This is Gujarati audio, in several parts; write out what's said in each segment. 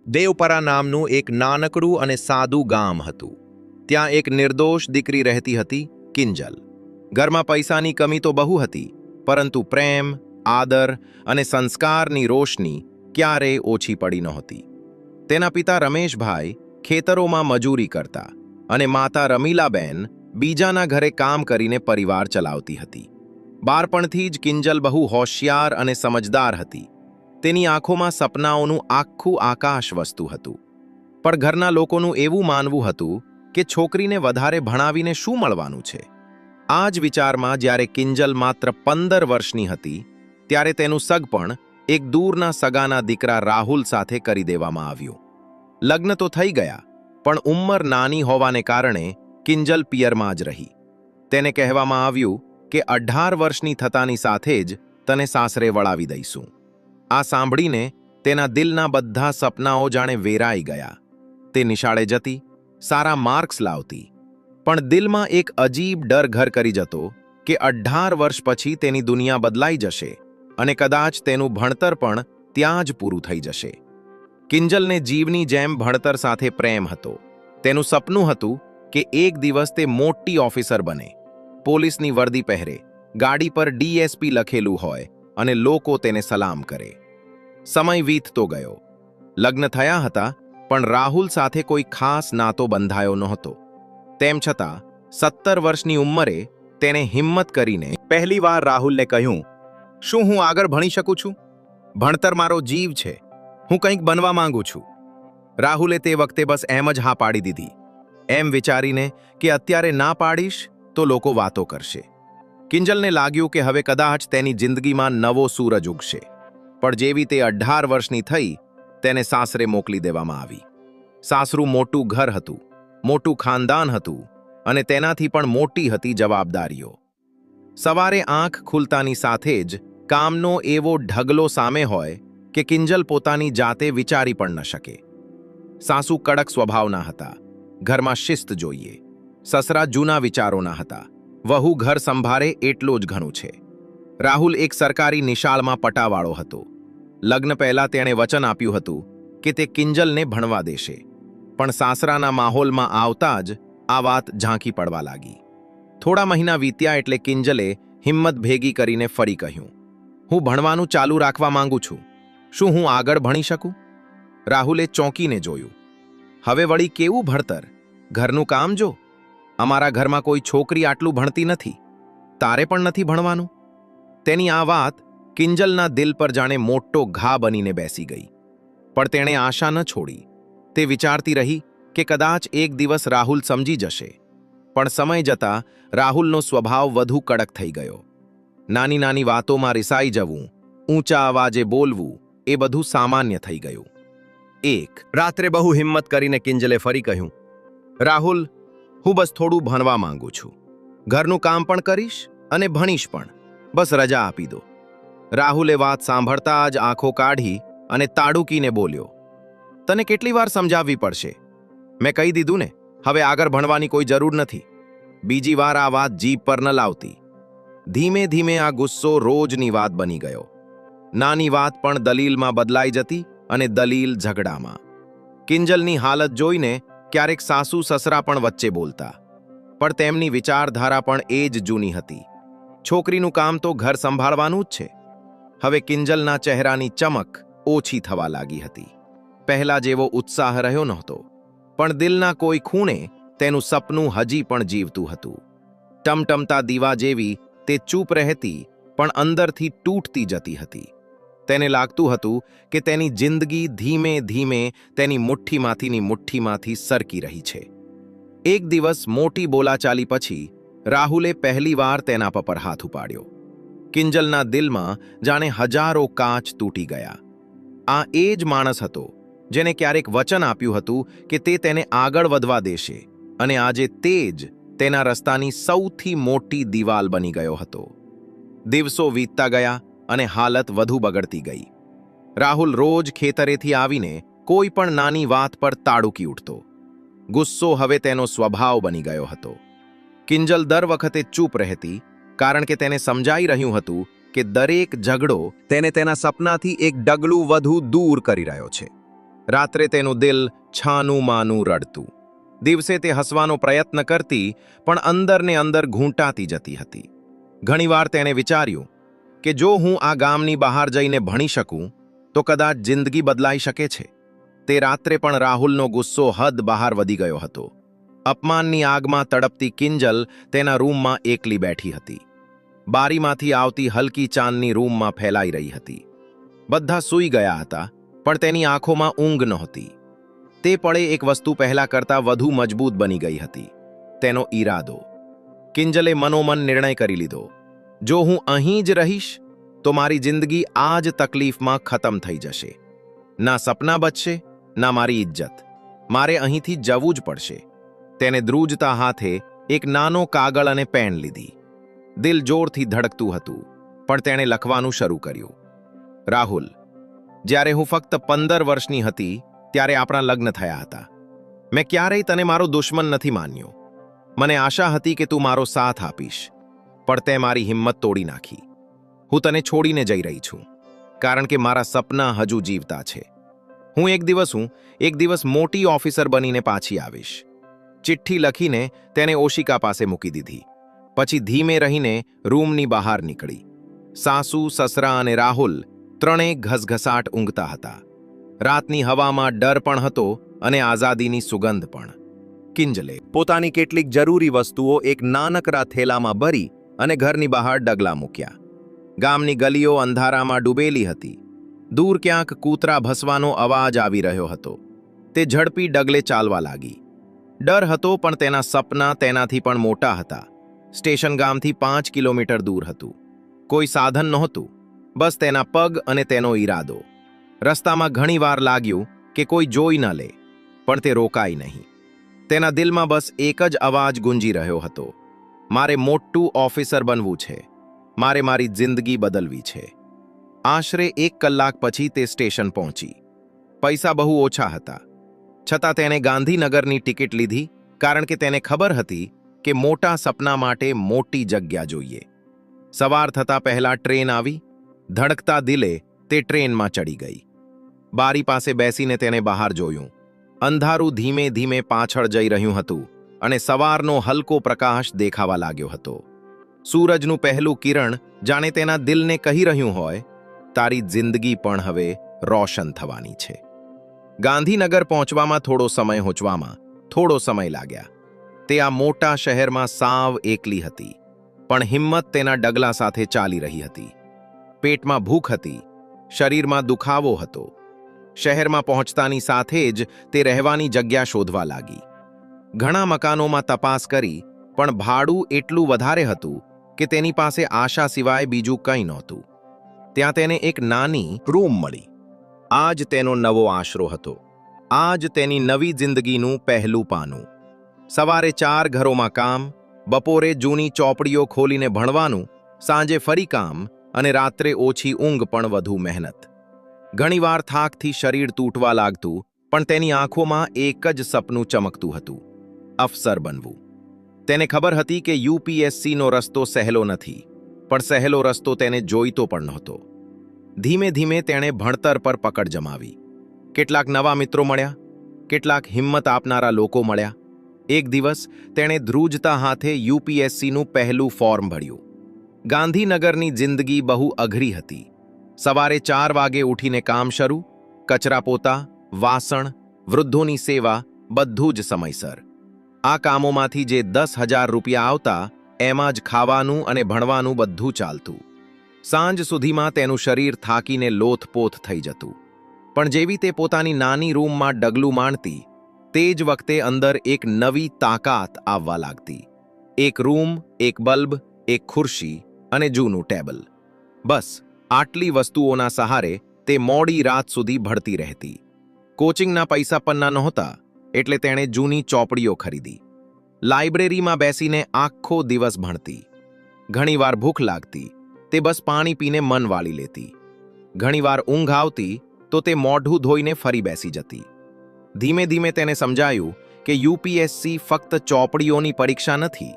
દેવપરા નામનું એક નાનકડું અને સાદું ગામ હતું. ત્યાં એક નિર્દોષ દીકરી રહેતી હતી, કિંજલ. ઘરમાં પૈસાની કમી તો બહુ હતી, પરંતુ પ્રેમ, આદર અને સંસ્કારની રોશની ક્યારેય ઓછી પડી નહોતી. તેના પિતા રમેશભાઈ ખેતરોમાં મજૂરી કરતા અને માતા રમીલાબેન બીજાના ઘરે કામ કરીને પરિવાર ચલાવતી હતી. બાળપણથી જ કિંજલ બહુ હોશિયાર અને સમજદાર હતી. તેની આંખોમાં સપનાઓનું આખું આકાશ વસતું હતું. પણ ઘરના લોકોનું એવું માનવું હતું કે છોકરીને વધારે ભણાવીને શું મળવાનું છે. આ જ વિચારમાં જ્યારે કિંજલ માત્ર 15 વર્ષની હતી, ત્યારે તેનું સગપણ એક દૂરના સગાના દીકરા રાહુલ સાથે કરી દેવામાં આવ્યું. લગ્ન તો થઈ ગયા, પણ ઉંમર નાની હોવાને કારણે કિંજલ પિયરમાં જ રહી. તેને કહેવામાં આવ્યું કે 18 વર્ષની થતાની સાથે જ તને સાસરે વળાવી દઈશું. આ સાંભળીને તેના દિલના બધા સપનાઓ જાણે વેરાઈ ગયા. તે નિશાળે જતી, સારા માર્ક્સ લાવતી, પણ દિલમાં એક અજીબ ડર ઘર કરી જતો કે 18 વર્ષ પછી તેની દુનિયા બદલાઈ જશે અને કદાચ તેનું ભણતર પણ ત્યાં જ પૂરું થઈ જશે. કિંજલને જીવની જેમ ભણતર સાથે પ્રેમ હતો. તેનું સપનું હતું કે એક દિવસ તે મોટી ઓફિસર બને, પોલીસની વર્દી પહેરે, ગાડી પર DSP લખેલું હોય અને લોકો તેને સલામ કરે. સમય વીતતો ગયો. લગ્ન થયા હતા, પણ રાહુલ સાથે કોઈ ખાસ નાતો બંધાયો નહોતો. તેમ છતાં 17 વર્ષની ઉંમરે તેને હિંમત કરીને પહેલીવાર રાહુલને કહ્યું, "શું હું આગળ ભણી શકું છું? ભણતર મારો જીવ છે. હું કંઈક બનવા માંગુ છું." રાહુલે તે વખતે બસ એમ જ હા પાડી દીધી, એમ વિચારીને કે અત્યારે ના પાડીશ તો લોકો વાતો કરશે. કિંજલને લાગ્યું કે હવે કદાચ તેની જિંદગીમાં નવો સૂરજ ઉગશે. પણ જેવી તે 18 વર્ષની થઈ, તેને સાસરે મોકલી દેવામાં આવી. સાસરું મોટું ઘર હતું, મોટું ખાનદાન હતું અને તેનાથી પણ મોટી હતી જવાબદારીઓ. સવારે આંખ ખુલતાની સાથે જ કામનો એવો ઢગલો સામે હોય કે કિંજલ પોતાની જાતે વિચારી પણ ન શકે. સાસુ કડક સ્વભાવના હતા. ઘરમાં શિસ્ત જોઈએ. સસરા જૂના વિચારોના હતા. વહુ ઘર સંભાળે એટલું જ ઘણું છે. રાહુલ એક સરકારી નિશાળમાં પટાવાળો હતો. લગ્ન પહેલા તેણે વચન આપ્યું હતું કે તે કિંજલને ભણવા દેશે, પણ સાસરાના માહોલમાં આવતા જ આ વાત ઝાંખી પડવા લાગી. થોડા મહિના વીત્યા એટલે કિંજલે હિંમત ભેગી કરીને ફરી કહ્યું, "હું ભણવાનું ચાલુ રાખવા માંગુ છું. શું હું આગળ ભણી શકું?" રાહુલે ચોંકીને જોયું. હવે વળી કેવું ભણતર? ઘરનું કામ જો. અમારા ઘરમાં કોઈ છોકરી આટલું ભણતી નથી. તારે પણ નથી ભણવાનું? તેની આ વાત કિંજલના દિલ પર જાણે મોટો ઘા બનીને બેસી ગઈ. પણ તેણે આશા ન છોડી. તે વિચારતી રહી કે કદાચ એક દિવસ રાહુલ સમજી જશે. પણ સમય જતાં રાહુલનો સ્વભાવ વધુ કડક થઈ ગયો. નાની નાની વાતોમાં રિસાઈ જવું, ઊંચા અવાજે બોલવું એ બધું સામાન્ય થઈ ગયું. એક રાત્રે બહુ હિંમત કરીને કિંજલે ફરી કહ્યું, "રાહુલ, હું બસ થોડું ભણવા માંગુ છું. ઘરનું કામ પણ કરીશ અને ભણીશ પણ. બસ રજા આપી દો." રાહુલે વાત સાંભળતા જ આંખો કાઢી અને તાડુકીને બોલ્યો, "તને કેટલી વાર સમજાવવી પડશે? મેં કહી દીધું ને, હવે આગળ ભણવાની કોઈ જરૂર નથી." બીજી વાર આ વાત જીભ પર ન લાવતી. ધીમે ધીમે આ ગુસ્સો રોજની વાત બની ગયો. નાની વાત પણ દલીલમાં બદલાઈ જતી અને દલીલ ઝઘડામાં. કિંજલની હાલત જોઈને ક્યારેક સાસુ સસરા પણ વચ્ચે બોલતા, પણ તેમની વિચારધારા પણ એ જ જૂની હતી. છોકરીનું કામ તો ઘર સંભાળવાનું જ છે. હવે કિંજલના ચહેરાની ચમક ઓછી થવા લાગી હતી. પહેલા જેવો ઉત્સાહ રહ્યો નહોતો, પણ દિલના કોઈ ખૂણે તેનું સપનું હજી પણ જીવતું હતું. ટમટમતા દીવા જેવી તે ચૂપ રહેતી, પણ અંદરથી તૂટતી જતી હતી. તેને લાગતું હતું કે તેની જિંદગી ધીમે ધીમે તેની મુઠ્ઠીમાંથી સરકી રહી છે. એક દિવસ મોટી બોલાચાલી પછી રાહુલે પહેલીવાર તેના પર હાથ ઉપાડ્યો. કિંજલના દિલમાં જાણે હજારો કાચ તૂટી ગયા. આ એ જ માણસ હતો જેને ક્યારેક વચન આપ્યું હતું કે તે તેને આગળ વધવા દેશે, અને આજે તે જ તેના રસ્તાની સૌથી મોટી દિવાલ બની ગયો હતો. દિવસો વીતતા ગયા અને હાલત વધુ બગડતી ગઈ. રાહુલ રોજ ખેતરેથી આવીને કોઈ પણ નાની વાત પર તાડુકી ઉઠતો. ગુસ્સો હવે તેનો સ્વભાવ બની ગયો હતો. કિંજલ દર વખતે ચૂપ રહેતી, કારણ કે તેને સમજાઈ રહ્યું હતું કે દરેક ઝઘડો તેને તેના સપનાથી એક ડગલું વધુ દૂર કરી રહ્યો છે. રાત્રે તેનું દિલ છાનું માનું રડતું. દિવસે તે હસવાનો પ્રયત્ન કરતી, પણ અંદરને અંદર ઘૂંટાતી જતી હતી. ઘણીવાર તેણે વિચાર્યું કે જો હું આ ગામની બહાર જઈને ભણી શકું તો કદાચ જિંદગી બદલાઈ શકે છે. તે રાત્રે પણ રાહુલનો ગુસ્સો હદ બહાર વધી ગયો હતો. અપમાનની આગમાં તડપતી કિંજલ તેના રૂમમાં એકલી બેઠી હતી. બારીમાંથી આવતી હલકી ચાંદની રૂમમાં ફેલાઈ રહી હતી. બધા સૂઈ ગયા હતા, પણ તેની આંખોમાં ઊંઘ નહોતી. તે પળે એક વસ્તુ પહેલા કરતાં વધુ મજબૂત બની ગઈ હતી, તેનો ઈરાદો. કિંજલે મનોમન નિર્ણય કરી લીધો, જો હું અહીં જ રહીશ તો મારી જિંદગી આ જ તકલીફમાં ખતમ થઈ જશે. ના સપના બચશે, ના મારી ઇજ્જત. મારે અહીંથી જવું જ પડશે. તેને ધ્રુજતા હાથે એક નાનો કાગળ અને પેન લીધી. દિલ જોરથી ધડકતું હતું, પણ તેણે લખવાનું શરૂ કર્યું. રાહુલ, જ્યારે હું ફક્ત 15 વર્ષની હતી ત્યારે આપણા લગ્ન થયા હતા. મેં ક્યારેય તને મારો દુશ્મન નથી માન્યો. મને આશા હતી કે તું મારો સાથ આપીશ, પણ તે મારી હિંમત તોડી નાખી. હું તને છોડીને જઈ રહી છું, કારણ કે મારા સપના હજુ જીવતા છે. હું એક દિવસ મોટી ઓફિસર બનીને પાછી આવીશ. ચિઠ્ઠી લખીને તેને ઓશિકા પાસે મૂકી દીધી. પછી ધીમે રહીને રૂમની બહાર નીકળી. સાસુ, સસરા અને રાહુલ ત્રણેય ઘસઘસાટ ઊંઘતા હતા. રાતની હવામાં ડર પણ હતો અને આઝાદીની સુગંધ પણ. કિંજલે પોતાની કેટલીક જરૂરી વસ્તુઓ એક નાનકડા થેલામાં ભરી અને ઘરની બહાર ડગલા મૂક્યા. ગામની ગલીઓ અંધારામાં ડૂબેલી હતી. દૂર ક્યાંક કૂતરા ભસવાનો અવાજ આવી રહ્યો હતો. તે ઝડપી ડગલે ચાલવા લાગી. ડર હતો, પણ તેના સપના તેનાથી પણ મોટા હતા. સ્ટેશન ગામથી 5 કિલોમીટર દૂર હતું. કોઈ સાધન નહોતું, બસ તેના પગ અને તેનો ઈરાદો. રસ્તામાં ઘણીવાર લાગ્યું કે કોઈ જોઈ ન લે, પણ તે રોકાઈ નહીં. તેના દિલમાં બસ એક જ અવાજ ગુંજી રહ્યો હતો, મારે મોટું ઓફિસર બનવું છે. મારે મારી જિંદગી બદલવી છે. આશરે 1 કલાક પછી તે સ્ટેશન પહોંચી. પૈસા બહુ ઓછા હતા, છતાં તેણે ગાંધીનગરની ટિકિટ લીધી, કારણ કે તેને ખબર હતી કે મોટા સપના માટે મોટી જગ્યા જોઈએ. સવાર થતાં પહેલાં ટ્રેન આવી. ધડકતા દિલે તે ટ્રેનમાં ચડી ગઈ. બારી પાસે બેસીને તેને બહાર જોયું. અંધારું ધીમે ધીમે પાછળ જઈ રહ્યું હતું અને સવારનો હલકો પ્રકાશ દેખાવા લાગ્યો હતો. સૂરજનું પહેલું કિરણ જાણે તેના દિલને કહી રહ્યું હોય, તારી જિંદગી પણ હવે રોશન થવાની છે. ગાંધીનગર પહોંચવામાં થોડો સમય લાગ્યા. તે આ મોટા શહેરમાં સાવ એકલી હતી, પણ હિંમત તેના ડગલા સાથે ચાલી રહી હતી. પેટમાં ભૂખ હતી, શરીરમાં દુખાવો હતો. શહેરમાં પહોંચતાની સાથે જ તે રહેવાની જગ્યા શોધવા લાગી. ઘણા મકાનોમાં તપાસ કરી, પણ ભાડું એટલું વધારે હતું કે તેની પાસે આશા સિવાય બીજું કંઈ નહોતું. ત્યાં તેને એક નાની રૂમ મળી. આ જ તેનો નવો આશરો હતો. આ જ તેની નવી જિંદગીનું પહેલું પાનું. સવારે 4 ઘરોમાં કામ, બપોરે જૂની ચોપડીઓ ખોલીને ભણવાનું, સાંજે ફરી કામ અને રાત્રે ઓછી ઊંઘ પણ વધુ મહેનત. ઘણીવાર થાકથી શરીર તૂટવા લાગતું, પણ તેની આંખોમાં એક જ સપનું ચમકતું હતું, અફસર બનવું. તેને ખબર હતી કે યુપીએસસીનો રસ્તો સહેલો નથી, પણ સહેલો રસ્તો તેને જોઈતો પણ નહોતો. ધીમે ધીમે તેણે ભણતર પર પકડ જમાવી. કેટલાક નવા મિત્રો મળ્યા, કેટલાક હિંમત આપનારા લોકો મળ્યા. એક દિવસ તેણે ધ્રુજતા હાથે યુપીએસસીનું પહેલું ફોર્મ ભર્યું. ગાંધીનગરની જિંદગી બહુ અઘરી હતી. સવારે 4 વાગે ઉઠીને કામ શરૂ, કચરા પોતા, વાસણ, વૃદ્ધોની સેવા, બધું જ સમયસર. આ કામોમાંથી જે 10,000 રૂપિયા આવતા, એમાં જ ખાવાનું અને ભણવાનું બધું ચાલતું. સાંજ સુધીમાં તેનું શરીર થાકીને લોથપોથ થઈ જતું. પણ જેવી તે પોતાની નાની રૂમમાં ડગલું માંડતી, તે જ વખતે અંદર એક નવી તાકાત આવવા લાગતી. એક રૂમ, એક બલ્બ, એક ખુરશી અને જૂનું ટેબલ. બસ આટલી વસ્તુઓના સહારે તે મોડી રાત સુધી ભણતી રહેતી. કોચિંગના પૈસા પન્ના નહોતા, એટલે તેણે જૂની ચોપડીઓ ખરીદી. લાઇબ્રેરીમાં બેસીને આખો દિવસ ભણતી. ઘણીવાર ભૂખ લાગતી, તે બસ પાણી પીને મન વાળી લેતી. ઘણીવાર ઊંઘ આવતી તો તે મોઢું ધોઈને ફરી બેસી જતી. ધીમે ધીમે તેને સમજાયું કે યુપીએસસી ફક્ત ચોપડીઓની પરીક્ષા નથી,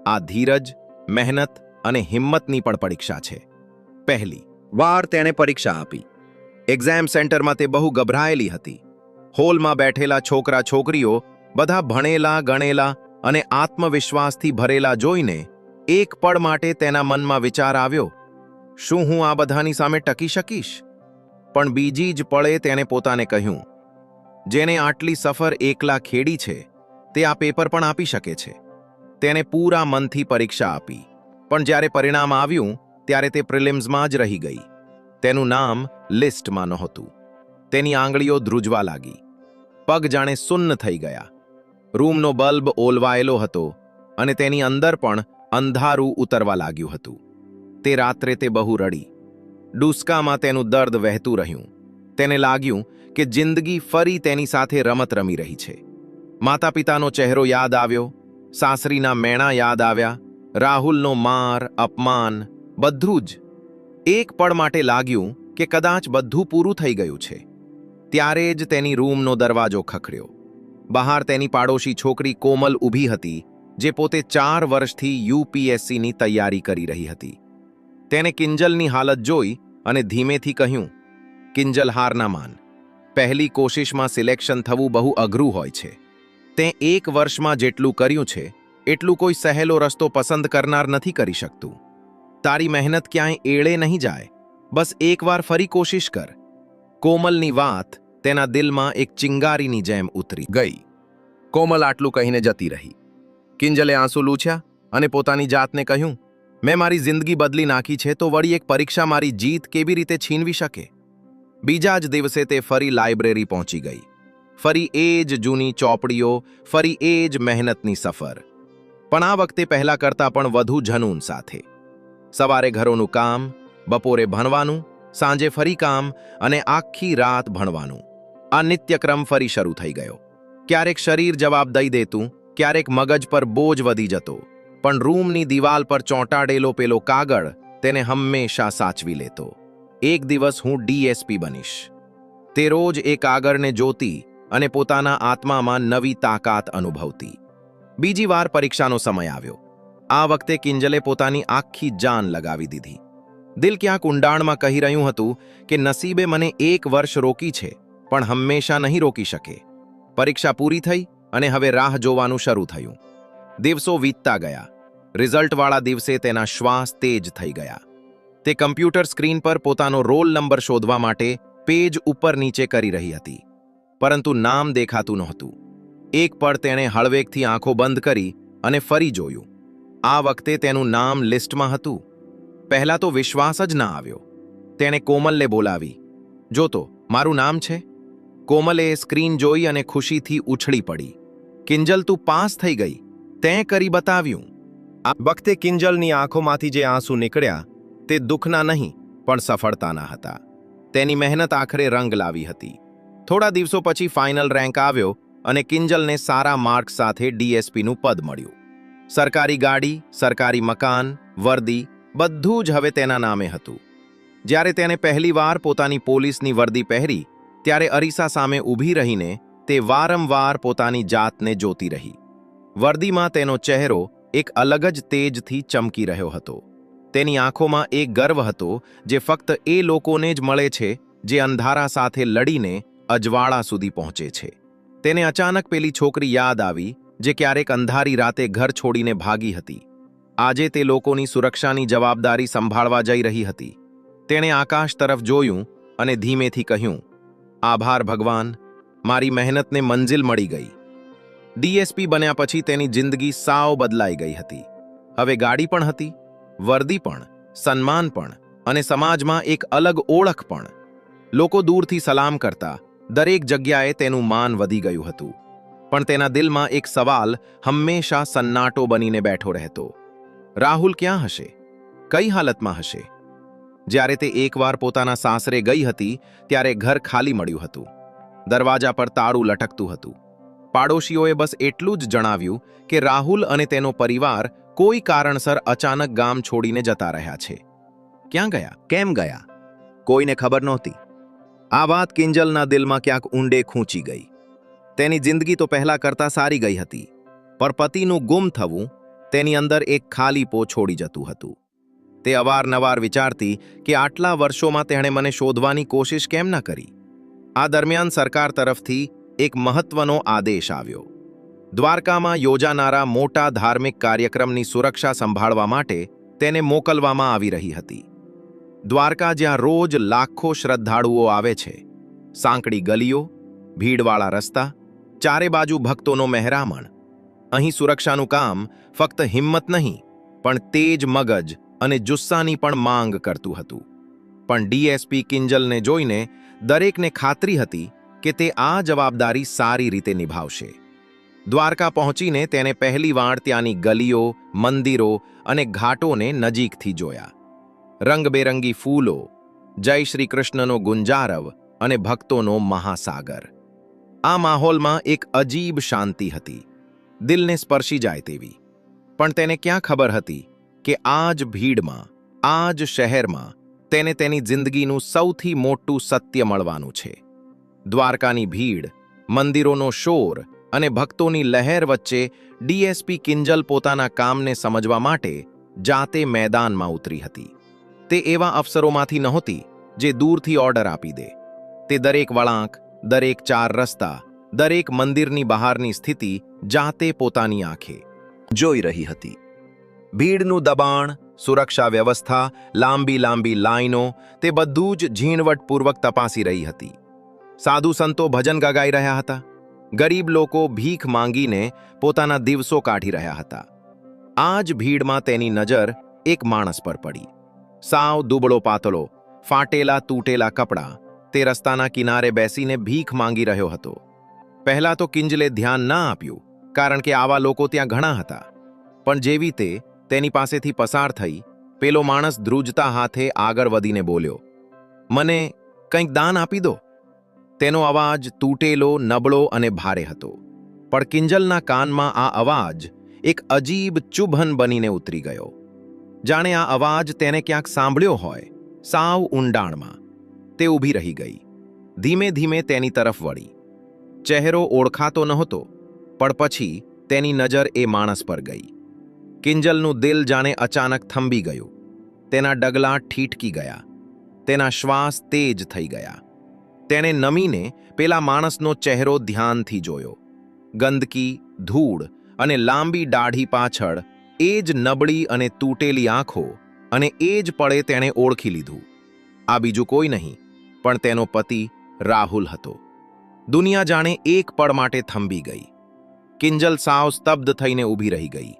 આ ધીરજ, મહેનત અને હિંમતની પણ પરીક્ષા છે. પહેલી વાર તેણે પરીક્ષા આપી. એક્ઝામ સેન્ટરમાં તે બહુ ગભરાયેલી હતી. હોલમાં બેઠેલા છોકરા છોકરીઓ બધા ભણેલા ગણેલા અને આત્મવિશ્વાસથી ભરેલા જોઈને એક પળ માટે તેના મનમાં વિચાર આવ્યો, શું હું આ બધાની સામે ટકી શકીશ? પણ બીજી જ પળે તેણે પોતાને કહ્યું, જેને આટલી સફર એકલા ખેડી છે તે આ પેપર પણ આપી શકે છે. તેણે પૂરા મનથી પરીક્ષા આપી, પણ જ્યારે પરિણામ આવ્યું ત્યારે તે પ્રિલિમ્સમાં જ રહી ગઈ. તેનું નામ લિસ્ટમાં નહોતું. તેની આંગળીઓ ધ્રુજવા લાગી, પગ જાણે સુન્ન થઈ ગયા. રૂમનો બલ્બ ઓલવાયેલો હતો અને તેની અંદર પણ અંધારું ઉતરવા લાગ્યું હતું. તે રાત્રે તે બહુ રડી. ડુસકામાં તેનું દર્દ વહેતું રહ્યું. તેને લાગ્યું કે જિંદગી ફરી તેની સાથે રમત રમી રહી છે. માતા પિતાનો ચહેરો યાદ આવ્યો, સાસરીના મેણા યાદ આવ્યા, રાહુલનો માર, અપમાન, બધું જ. એક પળ માટે લાગ્યું કે કદાચ બધું પૂરું થઈ ગયું છે. ત્યારે જ તેની રૂમનો દરવાજો ખખડ્યો. બહાર તેની પાડોશી છોકરી કોમલ ઊભી હતી, જે પોતે 4 વર્ષથી UPSCની તૈયારી કરી રહી હતી. તેને કિંજલની હાલત જોઈ અને ધીમેથી કહ્યું, કિંજલ, હાર ના માન. પહેલી કોશિશમાં સિલેક્શન થવું બહુ અઘરું હોય છે. તે 1 વર્ષમાં જેટલું કર્યું છે એટલું કોઈ સહેલો રસ્તો પસંદ કરનાર નથી કરી શકતું. તારી મહેનત ક્યાંય એળે નહીં જાય. બસ એકવાર ફરી કોશિશ કર. કોમલની વાત તેના દિલમાં એક ચિંગારીની જેમ ઉતરી ગઈ. કોમલ આટલું કહીને જતી રહી. કિંજલે આંસુ લૂછ્યા અને પોતાની જાતને કહ્યું, મેં મારી જિંદગી બદલી નાખી છે તો વળી એક પરીક્ષા મારી જીત કેવી રીતે છીનવી શકે? બીજા જ દિવસે તે ફરી લાઇબ્રેરી પહોંચી ગઈ. ફરી એ જ જૂની ચોપડીઓ, ફરી એ જ મહેનતની સફર. પણ આ વખતે પહેલા કરતાં પણ વધુ જનૂન સાથે. સવારે ઘરોનું કામ, બપોરે ભણવાનું, સાંજે ફરી કામ અને આખી રાત ભણવાનું. આ નિત્યક્રમ ફરી શરૂ થઈ ગયો. ક્યારેક શરીર જવાબ દઈ દેતું, ક્યારેક મગજ પર બોજ વધી જતો, પણ રૂમની દિવાલ પર ચોંટાડેલો પેલો કાગળ તેને હંમેશા સાચવી લેતો. એક દિવસ હું DSP બનીશ. તે રોજ એ કાગળને જોતી અને પોતાના આત્મામાં નવી તાકાત અનુભવતી. બીજી વાર પરીક્ષાનો સમય આવ્યો. આ વખતે કિંજલે પોતાની આખી જાન લગાવી દીધી. દિલ ક્યાંક ઊંડાણમાં કહી રહ્યું હતું કે નસીબે મને 1 વર્ષ રોકી છે, પણ હંમેશા નહીં રોકી શકે. પરીક્ષા પૂરી થઈ અને હવે રાહ જોવાનું શરૂ થયું. દિવસો વીતતા ગયા. રિઝલ્ટવાળા દિવસે તેના શ્વાસ તેજ થઈ ગયા. તે કમ્પ્યુટર સ્ક્રીન પર પોતાનો રોલ નંબર શોધવા માટે પેજ ઉપર નીચે કરી રહી હતી, પરંતુ નામ દેખાતું નહોતું. એક પળ તેણે હળવેકથી આંખો બંધ કરી અને ફરી જોયું. આ વખતે તેનું નામ લિસ્ટમાં હતું. પહેલાં તો વિશ્વાસ જ ના આવ્યો. તેણે કોમલને બોલાવી, જોતો, મારું નામ છે? કોમલે સ્ક્રીન જોઈ અને ખુશીથી ઉછળી પડી. કિંજલ, તું પાસ થઈ ગઈ. તેં કરી બતાવ્યું. આ વખતે કિંજલની આંખોમાંથી જે આંસુ નીકળ્યા તે દુઃખના નહીં પણ સફળતાના હતા. તેની મહેનત આખરે રંગ લાવી હતી. થોડા દિવસો પછી ફાઇનલ રેન્ક આવ્યો અને કિંજલને સારા માર્ક સાથે DSPનું પદ મળ્યું. સરકારી ગાડી, સરકારી મકાન, વર્દી બધું જ હવે તેના નામે હતું. જ્યારે તેને પહેલીવાર પોતાની પોલીસની વર્દી પહેરી ત્યારે અરીસા સામે ઊભી રહીને તે વારંવાર પોતાની જાતને જોતી રહી. વર્દીમાં તેનો ચહેરો એક અલગ જ તેજથી ચમકી રહ્યો હતો. તેની આંખોમાં એક ગર્વ હતો જે ફક્ત એ લોકોને જ મળે છે જે અંધારા સાથે લડીને અજવાળા સુધી પહોંચે છે. તેને અચાનક પેલી છોકરી યાદ આવી જે ક્યારેક અંધારી રાતે ઘર છોડીને ભાગી હતી. આજે તે લોકોની સુરક્ષાની જવાબદારી સંભાળવા જઈ રહી હતી. તેણે આકાશ તરફ જોયું અને ધીમેથી કહ્યું, આભાર ભગવાન, મારી મહેનતને મંજિલ મળી ગઈ. DSP બન્યા પછી તેની જિંદગી સાવ બદલાઈ ગઈ હતી. હવે ગાડી પણ હતી, વર્દી પણ, સન્માન પણ અને સમાજમાં એક અલગ ઓળખ પણ. લોકો દૂરથી સલામ કરતા, દરેક જગ્યાએ તેનું માન વધી ગયું હતું. પણ તેના દિલમાં એક સવાલ હંમેશા સન્નાટો બનીને બેઠો રહેતો. રાહુલ ક્યાં હશે? કઈ હાલતમાં હશે? જ્યારે તે એકવાર પોતાના સાસરે ગઈ હતી ત્યારે ઘર ખાલી મળ્યું હતું. દરવાજા પર તાળું લટકતું હતું. પાડોશીઓએ બસ એટલું જ જણાવ્યું કે રાહુલ અને તેનો પરિવાર કોઈ કારણસર અચાનક ગામ છોડીને જતા રહ્યા છે. ક્યાં ગયા? કેમ ગયા? કોઈને ખબર નહોતી. આ વાત કિંજલના દિલમાં ક્યાંક ઊંડે ખૂંચી ગઈ. તેની જિંદગી તો પહેલા કરતાં સારી ગઈ હતી, પણ પતિનું ગુમ થવું તેની અંદર એક ખાલીપો છોડી જતું હતું. તે અવારનવાર વિચારતી કે આટલા વર્ષોમાં તેણે મને શોધવાની કોશિશ કેમ ન કરી. આ દરમિયાન સરકાર તરફથી એક મહત્વનો આદેશ આવ્યો. દ્વારકામાં યોજાનારા મોટા ધાર્મિક કાર્યક્રમની સુરક્ષા સંભાળવા માટે તેને મોકલવામાં આવી રહી હતી. દ્વારકા જ્યાં રોજ લાખો શ્રદ્ધાળુઓ આવે છે, સાંકડી ગલીઓ, ભીડવાળા રસ્તા, ચારે બાજુ ભક્તોનો મહેરામણ, અહીં સુરક્ષાનું કામ ફક્ત હિંમત નહીં પણ તેજ મગજ અને જુસ્સાની પણ માંગ કરતું હતું. પણ ડીએસપી કિંજલને જોઈને દરેકને ખાતરી હતી કે તે આ જવાબદારી સારી રીતે નિભાવશે. દ્વારકા પહોંચીને તેને પહેલીવાર ત્યાંની ગલીઓ, મંદિરો અને ઘાટોને નજીકથી જોયા. રંગબેરંગી ફૂલો, જય શ્રી કૃષ્ણનો ગુંજારવ અને ભક્તોનો મહાસાગર. આ માહોલમાં એક અજીબ શાંતિ હતી, દિલને સ્પર્શી જાય તેવી. પણ તેને ક્યાં ખબર હતી કે આ જ ભીડમાં, આ જ શહેરમાં તેને તેની જિંદગીનું સૌથી મોટું સત્ય મળવાનું છે. દ્વારકાની ભીડ, મંદિરોનો શોર અને ભક્તોની લહેર વચ્ચે ડીએસપી કિંજલ પોતાના કામને સમજવા માટે જાતે મેદાનમાં ઉતરી હતી. તે એવા અફસરોમાંથી નહોતી જે દૂરથી ઓર્ડર આપી દે. તે દરેક વળાંક, દરેક ચાર રસ્તા, દરેક મંદિરની બહારની સ્થિતિ જાતે પોતાની આંખે જોઈ રહી હતી. ભીડનું દબાણ, સુરક્ષા વ્યવસ્થા, લાંબી લાંબી લાઈનો, તે બધું જ ઝીણવટપૂર્વક તપાસી રહી હતી. સાધુ સંતો ભજન ગગાઈ રહ્યા હતા. ગરીબ લોકો ભીખ માંગીને પોતાના દિવસો કાઢી રહ્યા હતા. આ જ ભીડમાં તેની નજર એક માણસ પર પડી. સાવ દુબળો પાતળો, ફાટેલા તૂટેલા કપડાં, તે રસ્તાના કિનારે બેસીને ભીખ માંગી રહ્યો હતો. પહેલાં તો કિંજલે ધ્યાન ના આપ્યું, કારણ કે આવા લોકો ત્યાં ઘણા હતા. પણ જેવી તે તેની પાસેથી પસાર થઈ, પેલો માણસ ધ્રુજતા હાથે આગળ વધીને બોલ્યો, મને કંઈક દાન આપી દો. તેનો અવાજ તૂટેલો, નબળો અને ભારે હતો. પણ કિંજલના કાનમાં આ અવાજ એક અજીબ ચુભન બનીને ઉતરી ગયો. જાણે આ અવાજ તેને ક્યાંક સાંભળ્યો હોય, સાવ ઊંડાણમાં. તે ઊભી રહી ગઈ, ધીમે ધીમે તેની તરફ વળી. ચહેરો ઓળખાતો નહોતો, પણ પછી તેની નજર એ માણસ પર ગઈ. કિંજલનું દિલ જાણે અચાનક થંભી ગયું. તેના ડગલાં ઠીઠકી ગયા, તેના શ્વાસ તેજ થઈ ગયા. તેણે નમીને પેલા માણસનો ચહેરો ધ્યાનથી જોયો. ગંદકી, ધૂળ અને લાંબી દાઢી પાછળ એ જ નબળી અને તૂટેલી આંખો, અને એ જ પળે તેણે ઓળખી લીધું. આ બીજું કોઈ નહીં પણ તેનો પતિ રાહુલ હતો. દુનિયા જાણે એક પળ માટે થંભી ગઈ. કિંજલ સાવ સ્તબ્ધ થઈને ઊભી રહી ગઈ.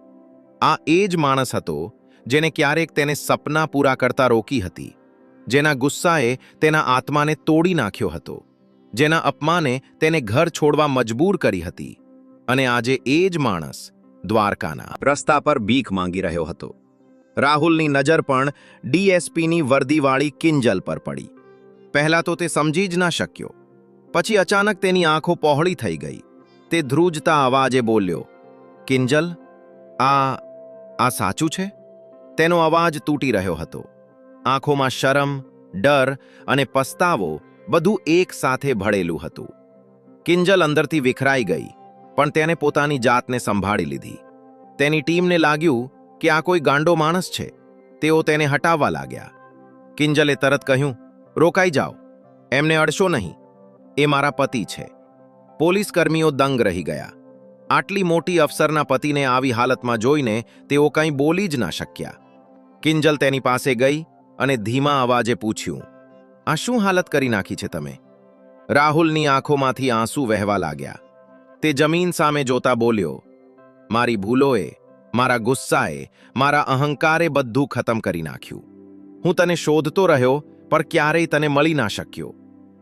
આ એ જ માણસ હતો જેને ક્યારેક તેને સપના પૂરા કરતા રોકી હતી, જેના ગુસ્સાએ તેના આત્માને તોડી નાખ્યો હતો, જેના અપમાને તેને ઘર છોડવા મજબૂર કરી હતી. અને આજે એ જ માણસ દ્વારકાના રસ્તા પર ભીખ માંગી રહ્યો હતો. રાહુલની નજર પણ ડીએસપીની વર્દીવાળી કિંજલ પર પડી. પહેલાં તો તે સમજી જ ના શક્યો. પછી અચાનક તેની આંખો પહોળી થઈ ગઈ. તે ધ્રુજતા અવાજે બોલ્યો, કિંજલ, આ સાચું છે? તેનો અવાજ તૂટી રહ્યો હતો. આંખોમાં શરમ, ડર અને પસ્તાવો બધું એક સાથે ભળેલું હતું. કિંજલ અંદરથી વિખરાઈ ગઈ, પણ તેને પોતાની જાતને સંભાળી લીધી. તેની ટીમને લાગ્યું કે આ કોઈ ગાંડો માણસ છે. તેઓ તેને હટાવવા લાગ્યા. કિંજલે તરત કહ્યું, રોકાઈ જાઓ, એમને અડશો નહીં, એ મારા પતિ છે. પોલીસ કર્મીઓ દંગ રહી ગયા. આટલી મોટી અફસરના પતિને આવી હાલતમાં જોઈને તેઓ કંઈ બોલી જ ના શક્યા. કિંજલ તેની પાસે ગઈ અને ધીમા અવાજે પૂછ્યું, આ શું હાલત કરી નાખી છે તમે? રાહુલની આંખોમાંથી આંસુ વહેવા લાગ્યા. તે જમીન સામે જોતા બોલ્યો, મારી ભૂલોએ, મારા ગુસ્સાએ, મારા અહંકારે બધું ખતમ કરી નાખ્યું. હું તને શોધતો રહ્યો, પણ ક્યારેય તને મળી ના શક્યો.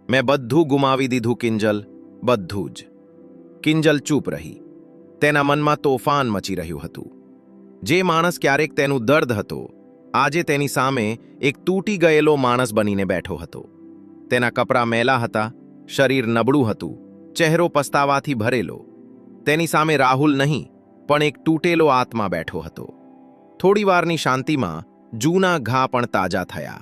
મેં બધું ગુમાવી દીધું કિંજલ, બધું જ. કિંજલ ચૂપ રહી. તેના મનમાં તોફાન મચી રહ્યું હતું. જે માણસ ક્યારેક તેનું દર્દ હતો, આજે તેની સામે એક તૂટી ગયેલો માણસ બનીને બેઠો હતો. તેના કપડાં મેલા હતા, શરીર નબળું હતું, ચહેરો પસ્તાવાથી ભરેલો. તેની સામે રાહુલ નહીં પણ એક તૂટેલો આત્મા બેઠો હતો. થોડીવારની શાંતિમાં જૂના ઘા પણ તાજા થયા,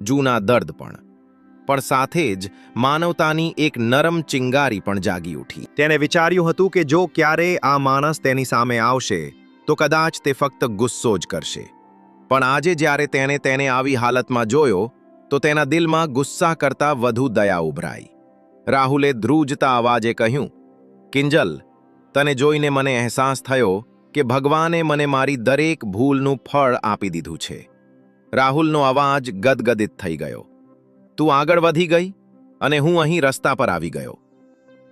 જૂના દર્દ પણ સાથે જ માનવતાની એક નરમ ચિંગારી પણ જાગી ઉઠી. તેને વિચાર્યું હતું કે જો ક્યારે આ માણસ તેની સામે આવશે તો કદાચ તે ફક્ત ગુસ્સો જ કરશે. પણ આજે જ્યારે તેણે તેને આવી હાલતમાં જોયો તો તેના દિલમાં ગુસ્સા કરતાં વધુ દયા ઉભરાઈ. રાહુલે ધ્રુજતા અવાજે કહ્યું, કિંજલ, તને જોઈને મને અહેસાસ થયો કે ભગવાને મને મારી દરેક ભૂલનું ફળ આપી દીધું છે. રાહુલનો અવાજ ગદગદિત થઈ ગયો. તું આગળ વધી ગઈ અને હું અહીં રસ્તા પર આવી ગયો.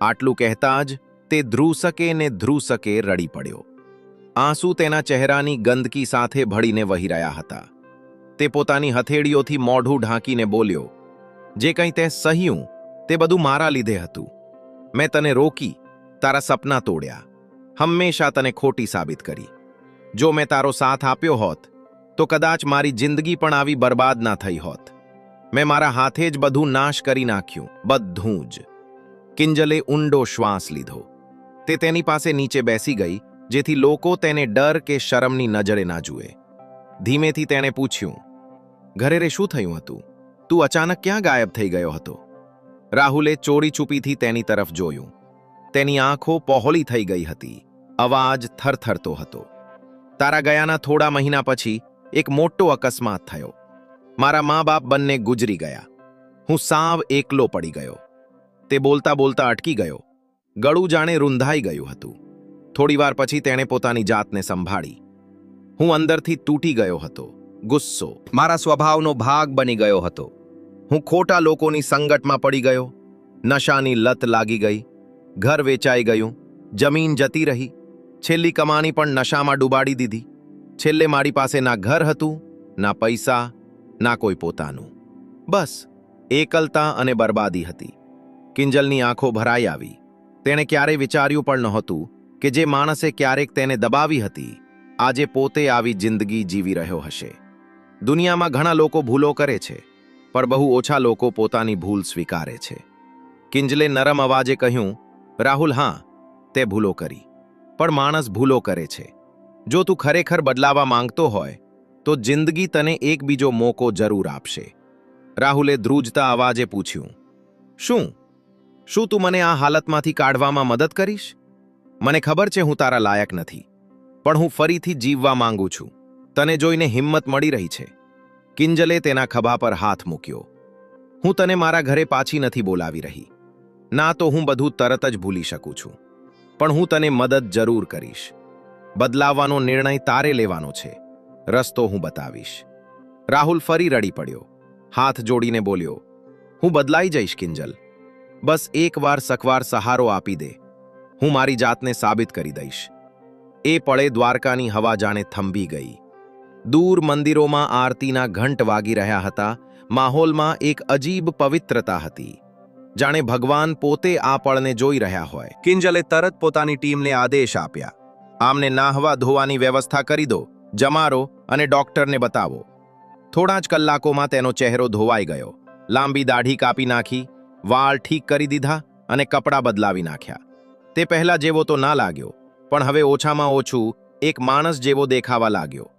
આટલું કહેતા જ તે ધ્રુસકે રડી પડ્યો. આંસુ તેના ચહેરાની ગંદકી સાથે ભળીને વહી રહ્યા હતા. તે પોતાની હથેળીઓથી મોઢું ઢાંકીને બોલ્યો, જે કંઈ તે સહ્યું તે બધું મારા લીધે હતું. મેં તને રોકી, તારા સપના તોડ્યા, હંમેશા તને ખોટી સાબિત કરી. જો મેં તારો સાથ આપ્યો હોત તો કદાચ મારી જિંદગી પણ આવી બરબાદ ના થઈ હોત. મેં મારા હાથે જ બધું નાશ કરી નાખ્યું, બધું જ. કિંજલે ઊંડો શ્વાસ લીધો. તે તેની પાસે નીચે બેસી ગઈ, જેથી લોકો તેને ડર કે શરમની નજરે ના જુએ. ધીમેથી તેણે પૂછ્યું, ઘરે રે શું થયું હતું? તું અચાનક ક્યાં ગાયબ થઈ ગયો હતો? રાહુલે ચોરી છુપીથી તેની તરફ જોયું. તેની આંખો પહોળી થઈ ગઈ હતી, અવાજ થરથરતો હતો. તારા ગયાના થોડા મહિના પછી એક મોટો અકસ્માત થયો. મારા મા બાપ બંને ગુજરી ગયા. હું સાવ એકલો પડી ગયો. તે બોલતા બોલતા અટકી ગયો. ગળું જાણે રૂંધાઈ ગયું હતું. થોડીવાર પછી તેણે પોતાની જાતને સંભાળી. હું અંદરથી તૂટી ગયો હતો. ગુસ્સો મારા સ્વભાવનો ભાગ બની ગયો હતો. હું ખોટા લોકોની સંગતમાં પડી ગયો. નશાની લત લાગી ગઈ. ઘર વેચાઈ ગયું. જમીન જતી રહી. છેલ્લી કમાણી પણ નશામાં ડૂબાડી દીધી. છેલ્લે મારી પાસે ના ઘર હતું, ના પૈસા, ના કોઈ પોતાનું. બસ એકલતા અને બરબાદી હતી. કિંજલની આંખો ભરાઈ આવી. તેણે ક્યારેય વિચાર્યું પણ નહોતું કે જે માણસે ક્યારેક તેને દબાવી હતી, આજે પોતે આવી જિંદગી જીવી રહ્યો હશે. દુનિયામાં ઘણા લોકો ભૂલો કરે છે, પણ બહુ ઓછા લોકો પોતાની ભૂલ સ્વીકારે છે. કિંજલે નરમ અવાજે કહ્યું, રાહુલ, હા, તે ભૂલો કરી, પણ માણસ ભૂલો કરે છે. જો તું ખરેખર બદલાવા માંગતો હોય તો જિંદગી તને એક બીજો મોકો જરૂર આપશે. રાહુલે ધ્રુજતા અવાજે પૂછ્યું, શું તું મને આ હાલતમાંથી કાઢવામાં મદદ કરીશ? મને ખબર છે હું તારા લાયક નથી, પણ હું ફરીથી જીવવા માંગુ છું. તને જોઈને હિંમત મળી રહી છે. કિંજલે તેના ખભા પર હાથ મૂક્યો. હું તને મારા ઘરે પાછી નથી બોલાવી રહી. ના તો હું બધું તરત જ ભૂલી શકું છું, પણ હું તને મદદ જરૂર કરીશ. બદલાવવાનો નિર્ણય તારે લેવાનો છે. રસ્તો હું બતાવીશ. રાહુલ ફરી રડી પડ્યો. હાથ જોડીને બોલ્યો, હું બદલાઈ જઈશ કિંજલ. બસ એકવાર સકવાર સહારો આપી દે. હું મારી જાતને સાબિત કરી દઈશ. એ પળે દ્વારકાની હવા જાણે થંભી ગઈ. દૂર મંદિરોમાં આરતીના ઘંટ વાગી રહ્યા હતા. માહોલમાં એક અજીબ પવિત્રતા હતી, જાણે ભગવાન પોતે આ પળને જોઈ રહ્યા હોય. કિંજલે તરત પોતાની ટીમને આદેશ આપ્યા, આમને નાહવા ધોવાની વ્યવસ્થા કરી દો, જમારો અને ડોક્ટરને બતાવો. થોડા જ કલાકોમાં તેનો ચહેરો ધોવાઈ ગયો. લાંબી દાઢી કાપી નાખી, વાળ ઠીક કરી દીધા અને કપડાં બદલાવી નાખ્યા. તે પહેલા જેવો તો ના લાગ્યો, પણ હવે ઓછામાં ઓછું એક માણસ જેવો દેખાવા લાગ્યો.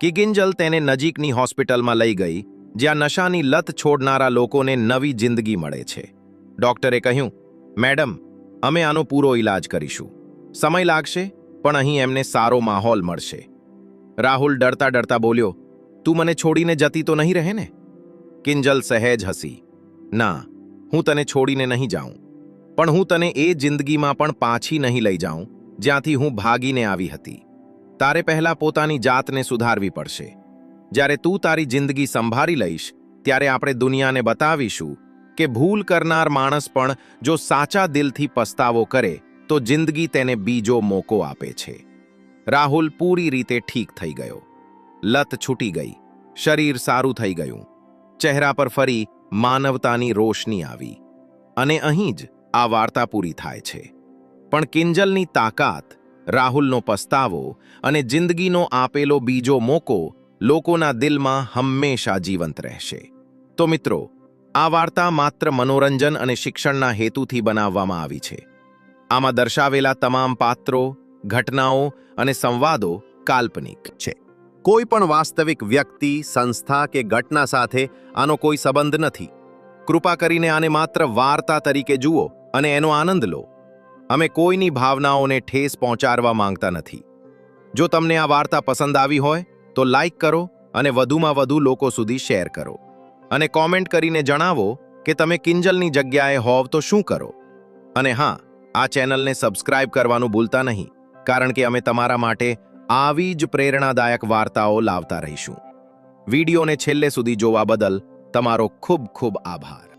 કિંજલ તેને નજીકની હોસ્પિટલમાં લઈ ગઈ, જ્યાં નશાની લત છોડનારા લોકોને નવી જિંદગી મળે છે. ડોક્ટરે કહ્યું, મેડમ, અમે આનો પૂરો ઈલાજ કરીશું. સમય લાગશે, પણ અહીં એમને સારો માહોલ મળશે. રાહુલ ડરતા ડરતા બોલ્યો, તું મને છોડીને જતી તો નહીં રહે ને? કિંજલ સહેજ હસી, ના, હું તને છોડીને નહીં જાઉં, પણ હું તને એ જિંદગીમાં પણ પાછી નહીં લઈ જાઉં જ્યાંથી હું ભાગીને આવી હતી. તારે પહેલા પોતાની જાતને સુધારવી પડશે. જ્યારે તું તારી જિંદગી સંભાળી લઈશ, ત્યારે આપણે દુનિયાને બતાવીશું કે ભૂલ કરનાર માણસ પણ જો સાચા દિલથી પસ્તાવો કરે તો જિંદગી તેને બીજો મોકો આપે છે. રાહુલ પૂરી રીતે ઠીક થઈ ગયો. લત છૂટી ગઈ. શરીર સારું થઈ ગયું. ચહેરા પર ફરી માનવતાની રોશની આવી. અને અહીં જ આ વાર્તા પૂરી થાય છે. પણ કિંજલની તાકાત, રાહુલનો પસ્તાવો અને જિંદગીનો આપેલો બીજો મોકો લોકોના દિલમાં હંમેશા જીવંત રહેશે. તો મિત્રો, આ વાર્તા માત્ર મનોરંજન અને શિક્ષણના હેતુથી બનાવવામાં આવી છે. આમાં દર્શાવેલા તમામ પાત્રો, ઘટનાઓ અને સંવાદો કાલ્પનિક છે. કોઈ પણ વાસ્તવિક વ્યક્તિ, સંસ્થા કે ઘટના સાથે આનો કોઈ સંબંધ નથી. કૃપા કરીને આને માત્ર વાર્તા તરીકે જુઓ અને એનો આનંદ લો. અમે કોઈની ભાવનાઓને ઠેસ પહોંચાડવા માંગતા નથી. જો તમને આ વાર્તા પસંદ આવી હોય તો લાઈક કરો અને વધુમાં વધુ લોકો સુધી શેર કરો. અને કોમેન્ટ કરીને જણાવો કે તમે કિંજલની જગ્યાએ હોવ તો શું કરો. અને હા, આ ચેનલને સબસ્ક્રાઇબ કરવાનું ભૂલતા નહીં, કારણ કે અમે તમારા માટે આવી જ પ્રેરણાદાયક વાર્તાઓ લાવતા રહીશું. વિડીયોને છેલ્લે સુધી જોવા બદલ તમારો ખૂબ ખૂબ આભાર.